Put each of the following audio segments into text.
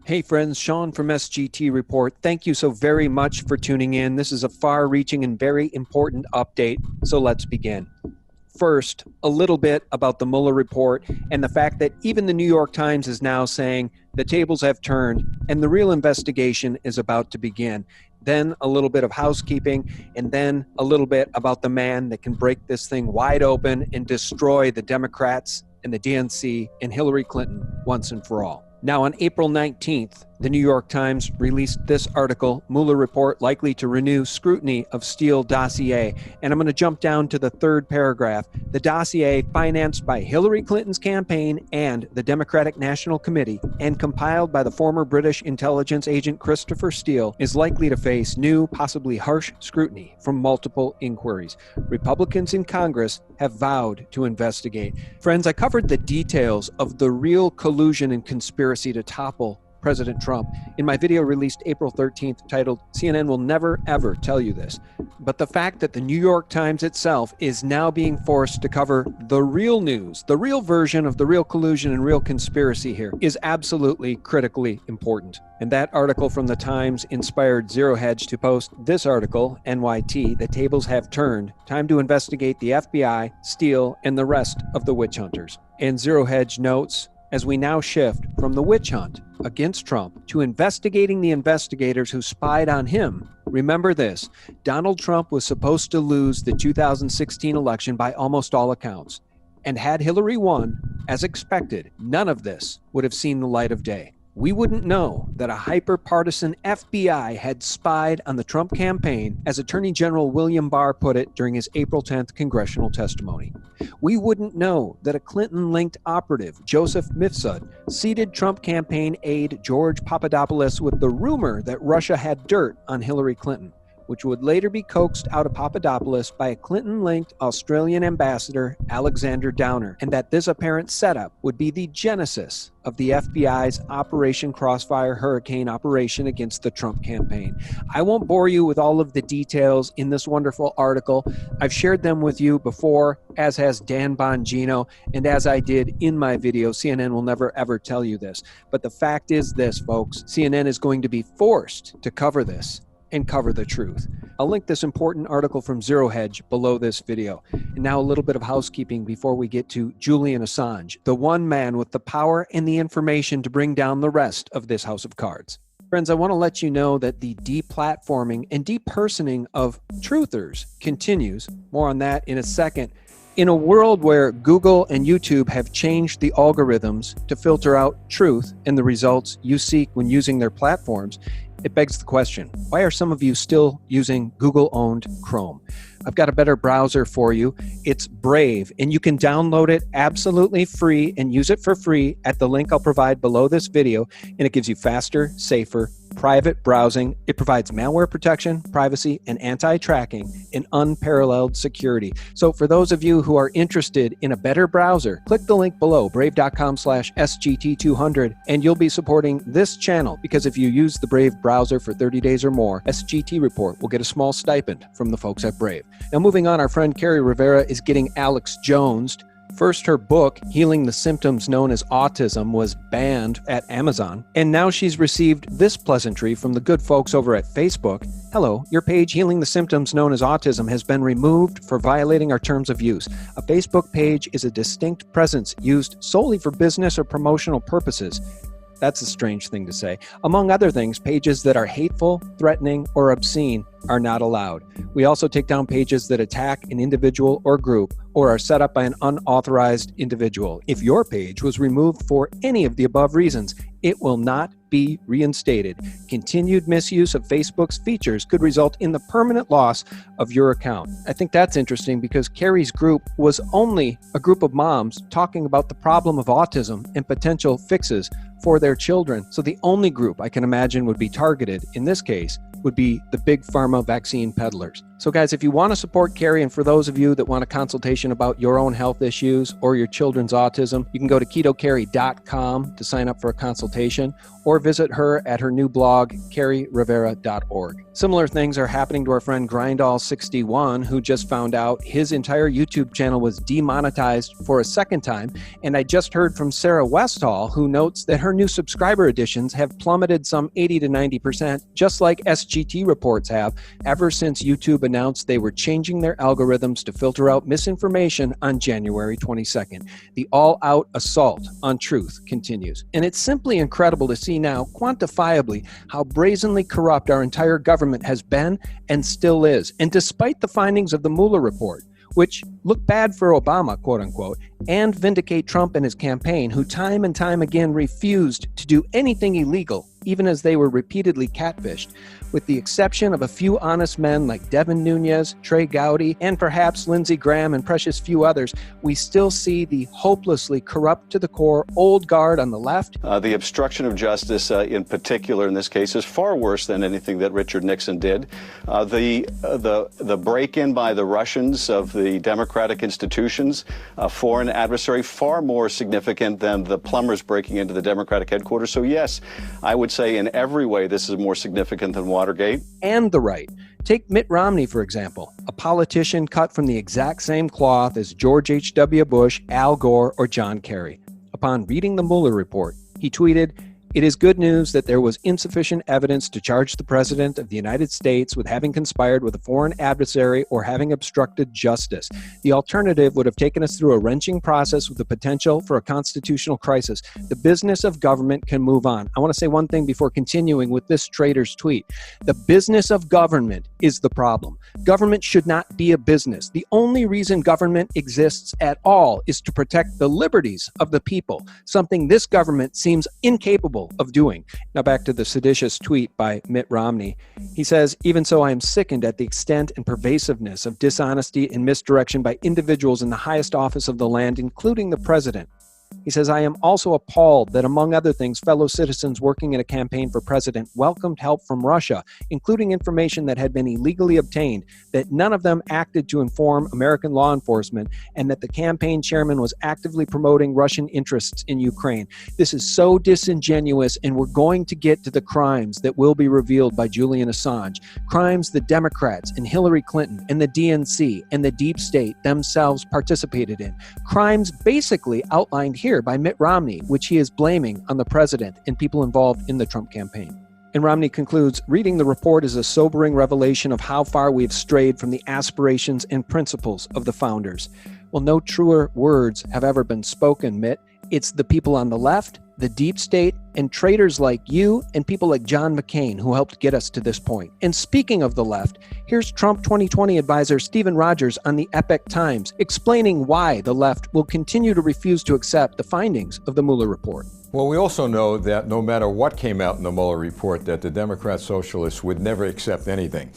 Hey friends, Sean from SGT Report. Thank you so very much for tuning in. This is a far-reaching and very important update, so let's begin. First, a little bit about the Mueller report and the fact that even the New York Times is now saying the tables have turned and the real investigation is about to begin. Then a little bit of housekeeping, and then a little bit about the man that can break this thing wide open and destroy the Democrats and the DNC and Hillary Clinton once and for all. Now, on April 19th, the New York Times released this article, Mueller report likely to renew scrutiny of Steele dossier. And I'm going to jump down to the third paragraph. The dossier, financed by Hillary Clinton's campaign and the Democratic National Committee and compiled by the former British intelligence agent Christopher Steele, is likely to face new, possibly harsh scrutiny from multiple inquiries. Republicans in Congress have vowed to investigate. Friends, I covered the details of the real collusion and conspiracy to topple President Trump in my video released April 13th titled, CNN Will Never Ever Tell You This. But the fact that the New York Times itself is now being forced to cover the real news, the real version of the real collusion and real conspiracy here, is absolutely critically important. And that article from the Times inspired Zero Hedge to post this article, NYT, The Tables Have Turned, Time to Investigate the FBI, Steele, and the Rest of the Witch Hunters. And Zero Hedge notes, as we now shift from the witch hunt against Trump to investigating the investigators who spied on him, remember this: Donald Trump was supposed to lose the 2016 election by almost all accounts. And had Hillary won, as expected, none of this would have seen the light of day. We wouldn't know that a hyper-partisan FBI had spied on the Trump campaign, as Attorney General William Barr put it during his April 10th congressional testimony. We wouldn't know that a Clinton-linked operative, Joseph Mifsud, seeded Trump campaign aide George Papadopoulos with the rumor that Russia had dirt on Hillary Clinton, which would later be coaxed out of Papadopoulos by a Clinton-linked Australian ambassador, Alexander Downer, and that this apparent setup would be the genesis of the FBI's Operation Crossfire Hurricane operation against the Trump campaign. I won't bore you with all of the details in this wonderful article. I've shared them with you before, as has Dan Bongino, and as I did in my video, CNN Will Never Ever Tell You This. But the fact is this, folks, CNN is going to be forced to cover this and cover the truth. I'll link this important article from Zero Hedge below this video. And now a little bit of housekeeping before we get to Julian Assange, the one man with the power and the information to bring down the rest of this house of cards. Friends, I want to let you know that the deplatforming and depersoning of truthers continues. More on that in a second. In a world where Google and YouTube have changed the algorithms to filter out truth and the results you seek when using their platforms, it begs the question, why are some of you still using Google-owned Chrome? I've got a better browser for you. It's Brave, and you can download it absolutely free and use it for free at the link I'll provide below this video, and it gives you faster, safer, private browsing. It provides malware protection, privacy, and anti-tracking, and unparalleled security. So for those of you who are interested in a better browser, click the link below, brave.com/SGT200, and you'll be supporting this channel, because if you use the Brave browser for 30 days or more, SGT Report will get a small stipend from the folks at Brave. Now moving on, our friend Carrie Rivera is getting Alex Jonesed. First, her book, Healing the Symptoms Known as Autism, was banned at Amazon. And now she's received this pleasantry from the good folks over at Facebook. Hello, your page, Healing the Symptoms Known as Autism, has been removed for violating our terms of use. A Facebook page is a distinct presence used solely for business or promotional purposes. That's a strange thing to say. Among other things, pages that are hateful, threatening, or obscene are not allowed. We also take down pages that attack an individual or group or are set up by an unauthorized individual. If your page was removed for any of the above reasons, it will not be reinstated. Continued misuse of Facebook's features could result in the permanent loss of your account. I think that's interesting because Carrie's group was only a group of moms talking about the problem of autism and potential fixes for their children. So the only group I can imagine would be targeted in this case would be the big pharma vaccine peddlers. So guys, if you want to support Carrie, and for those of you that want a consultation about your own health issues or your children's autism, you can go to ketocarrie.com to sign up for a consultation. Or or visit her at her new blog, carrierivera.org. Similar things are happening to our friend Grindall61, who just found out his entire YouTube channel was demonetized for a second time. And I just heard from Sarah Westall, who notes that her new subscriber additions have plummeted some 80 to 90%, just like SGT reports have, ever since YouTube announced they were changing their algorithms to filter out misinformation on January 22nd. The all-out assault on truth continues. And it's simply incredible to see now, quantifiably, how brazenly corrupt our entire government has been and still is. And despite the findings of the Mueller report, which look bad for Obama, quote unquote, and vindicate Trump and his campaign, who time and time again refused to do anything illegal, even as they were repeatedly catfished, with the exception of a few honest men like Devin Nunes, Trey Gowdy, and perhaps Lindsey Graham and precious few others, we still see the hopelessly corrupt to the core old guard on the left. The obstruction of justice in particular in this case is far worse than anything that Richard Nixon did. The break-in by the Russians of the democratic institutions, foreign adversary, far more significant than the plumbers breaking into the Democratic headquarters. So yes, I would say in every way this is more significant than Watergate. And the right. Take Mitt Romney, for example, a politician cut from the exact same cloth as George H.W. Bush, Al Gore, or John Kerry. Upon reading the Mueller report, he tweeted, "It is good news that there was insufficient evidence to charge the President of the United States with having conspired with a foreign adversary or having obstructed justice. The alternative would have taken us through a wrenching process with the potential for a constitutional crisis. The business of government can move on." I want to say one thing before continuing with this traitor's tweet. The business of government is the problem. Government should not be a business. The only reason government exists at all is to protect the liberties of the people, something this government seems incapable of doing. Now back to the seditious tweet by Mitt Romney. He says, "Even so, I am sickened at the extent and pervasiveness of dishonesty and misdirection by individuals in the highest office of the land, including the president." He says, "I am also appalled that, among other things, fellow citizens working in a campaign for president welcomed help from Russia, including information that had been illegally obtained, that none of them acted to inform American law enforcement, and that the campaign chairman was actively promoting Russian interests in Ukraine. This is so disingenuous, and we're going to get to the crimes that will be revealed by Julian Assange, crimes the Democrats and Hillary Clinton and the DNC and the deep state themselves participated in, crimes basically outlined here by Mitt Romney, which he is blaming on the president and people involved in the Trump campaign." And Romney concludes, "Reading the report is a sobering revelation of how far we've strayed from the aspirations and principles of the founders." Well, no truer words have ever been spoken, Mitt. It's the people on the left, the deep state, and traitors like you and people like John McCain who helped get us to this point. And speaking of the left, here's Trump 2020 advisor Stephen Rogers on the Epoch Times explaining why the left will continue to refuse to accept the findings of the Mueller report. Well, we also know that no matter what came out in the Mueller report, that the Democrat socialists would never accept anything.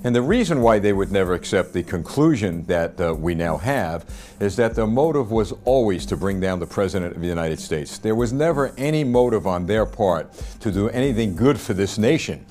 And the reason why they would never accept the conclusion that we now have is that the motive was always to bring down the President of the United States. There was never any motive on their part to do anything good for this nation.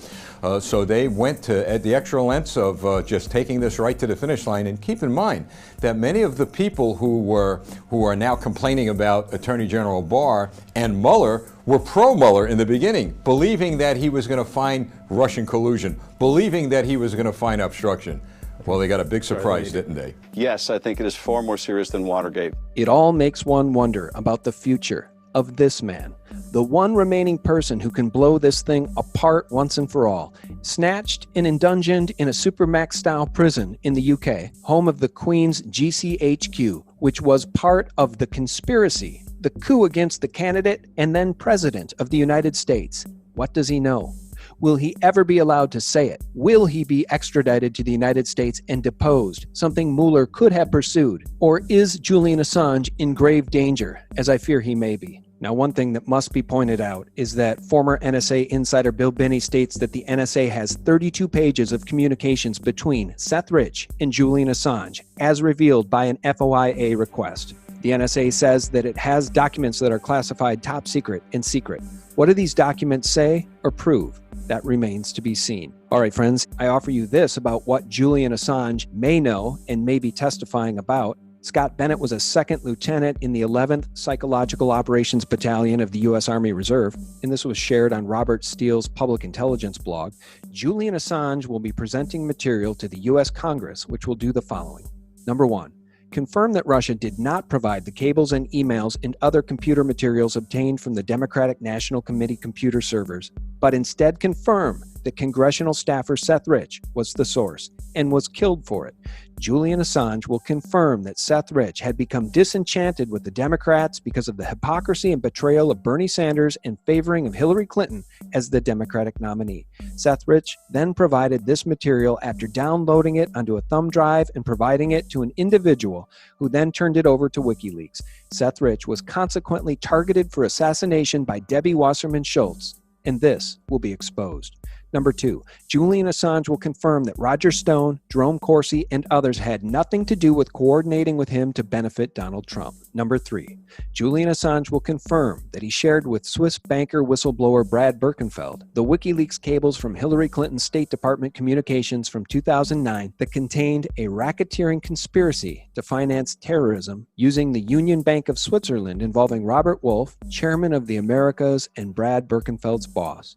So they went to at the extra lengths of just taking this right to the finish line. And keep in mind that many of the people who are now complaining about Attorney General Barr and Mueller were pro-Mueller in the beginning, believing that he was going to find Russian collusion, believing that he was going to find obstruction. Well, they got a big surprise, didn't they? Yes, I think it is far more serious than Watergate. It all makes one wonder about the future of this man, the one remaining person who can blow this thing apart once and for all. Snatched and indungeoned in a supermax-style prison in the UK, home of the Queen's GCHQ, which was part of the conspiracy, the coup against the candidate and then president of the United States. What does he know? Will he ever be allowed to say it? Will he be extradited to the United States and deposed, something Mueller could have pursued? Or is Julian Assange in grave danger, as I fear he may be? Now, one thing that must be pointed out is that former NSA insider Bill Binney states that the NSA has 32 pages of communications between Seth Rich and Julian Assange, as revealed by an FOIA request. The NSA says that it has documents that are classified top secret and secret. What do these documents say or prove? That remains to be seen. All right, friends, I offer you this about what Julian Assange may know and may be testifying about. Scott Bennett was a second lieutenant in the 11th Psychological Operations Battalion of the U.S. Army Reserve, and this was shared on Robert Steele's Public Intelligence blog. Julian Assange will be presenting material to the U.S. Congress, which will do the following. Number 1. Confirm that Russia did not provide the cables and emails and other computer materials obtained from the Democratic National Committee computer servers, but instead confirm that congressional staffer Seth Rich was the source and was killed for it. Julian Assange will confirm that Seth Rich had become disenchanted with the Democrats because of the hypocrisy and betrayal of Bernie Sanders and favoring of Hillary Clinton as the Democratic nominee. Seth Rich then provided this material after downloading it onto a thumb drive and providing it to an individual who then turned it over to WikiLeaks. Seth Rich was consequently targeted for assassination by Debbie Wasserman Schultz, and this will be exposed. Number 2, Julian Assange will confirm that Roger Stone, Jerome Corsi, and others had nothing to do with coordinating with him to benefit Donald Trump. Number 3, Julian Assange will confirm that he shared with Swiss banker whistleblower Brad Birkenfeld the WikiLeaks cables from Hillary Clinton's State Department communications from 2009 that contained a racketeering conspiracy to finance terrorism using the Union Bank of Switzerland involving Robert Wolf, chairman of the Americas, and Brad Birkenfeld's boss.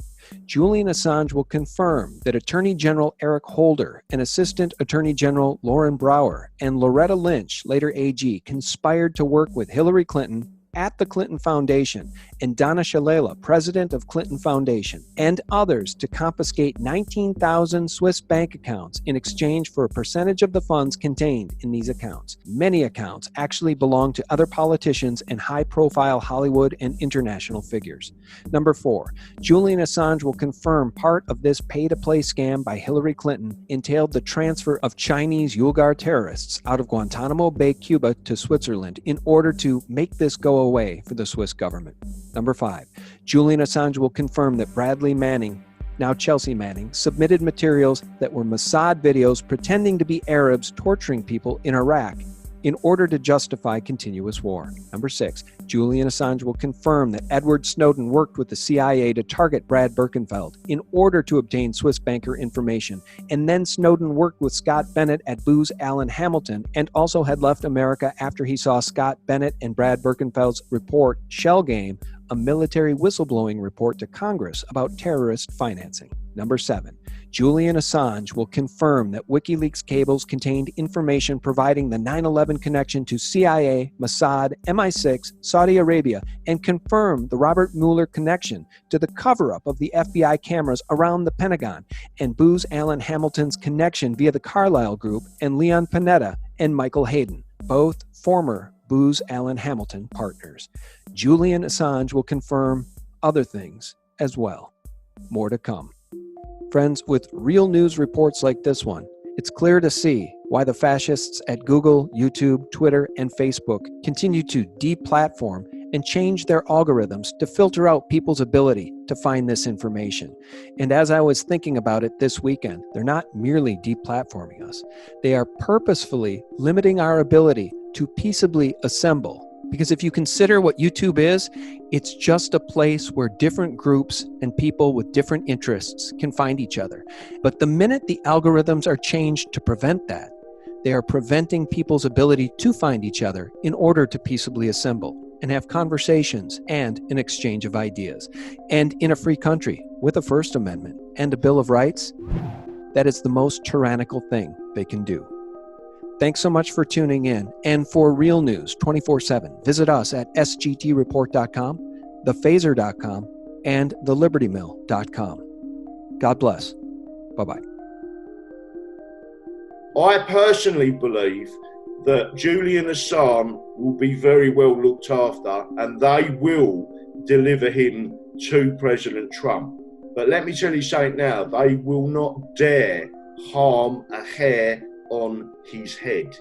Julian Assange will confirm that Attorney General Eric Holder and Assistant Attorney General Lauren Brower and Loretta Lynch, later AG, conspired to work with Hillary Clinton at the Clinton Foundation and Donna Shalala, president of Clinton Foundation, and others to confiscate 19,000 Swiss bank accounts in exchange for a percentage of the funds contained in these accounts. Many accounts actually belong to other politicians and high-profile Hollywood and international figures. Number 4, Julian Assange will confirm part of this pay-to-play scam by Hillary Clinton entailed the transfer of Chinese Uyghur terrorists out of Guantanamo Bay, Cuba to Switzerland in order to make this go away for the Swiss government. Number 5, Julian Assange will confirm that Bradley Manning, now Chelsea Manning, submitted materials that were Mossad videos pretending to be Arabs torturing people in Iraq in order to justify continuous war. Number 6, Julian Assange will confirm that Edward Snowden worked with the CIA to target Brad Birkenfeld in order to obtain Swiss banker information, and then Snowden worked with Scott Bennett at Booz Allen Hamilton and also had left America after he saw Scott Bennett and Brad Birkenfeld's report Shell Game, a military whistleblowing report to Congress about terrorist financing. Number 7, Julian Assange will confirm that WikiLeaks cables contained information providing the 9/11 connection to CIA, Mossad, MI6, Saudi Arabia, and confirm the Robert Mueller connection to the cover-up of the FBI cameras around the Pentagon and Booz Allen Hamilton's connection via the Carlyle Group and Leon Panetta and Michael Hayden, both former Booz Allen Hamilton partners. Julian Assange will confirm other things as well. More to come. Friends, with real news reports like this one, it's clear to see why the fascists at Google, YouTube, Twitter, and Facebook continue to deplatform and change their algorithms to filter out people's ability to find this information. And as I was thinking about it this weekend, they're not merely deplatforming us. They are purposefully limiting our ability to peaceably assemble. Because if you consider what YouTube is, it's just a place where different groups and people with different interests can find each other. But the minute the algorithms are changed to prevent that, they are preventing people's ability to find each other in order to peaceably assemble and have conversations and an exchange of ideas. And in a free country with a First Amendment and a Bill of Rights, that is the most tyrannical thing they can do. Thanks so much for tuning in. And for real news 24/7, visit us at sgtreport.com, thephaser.com, and thelibertymill.com. God bless. Bye-bye. I personally believe that Julian Assange will be very well looked after and they will deliver him to President Trump. But let me tell you something now, they will not dare harm a hair on his head.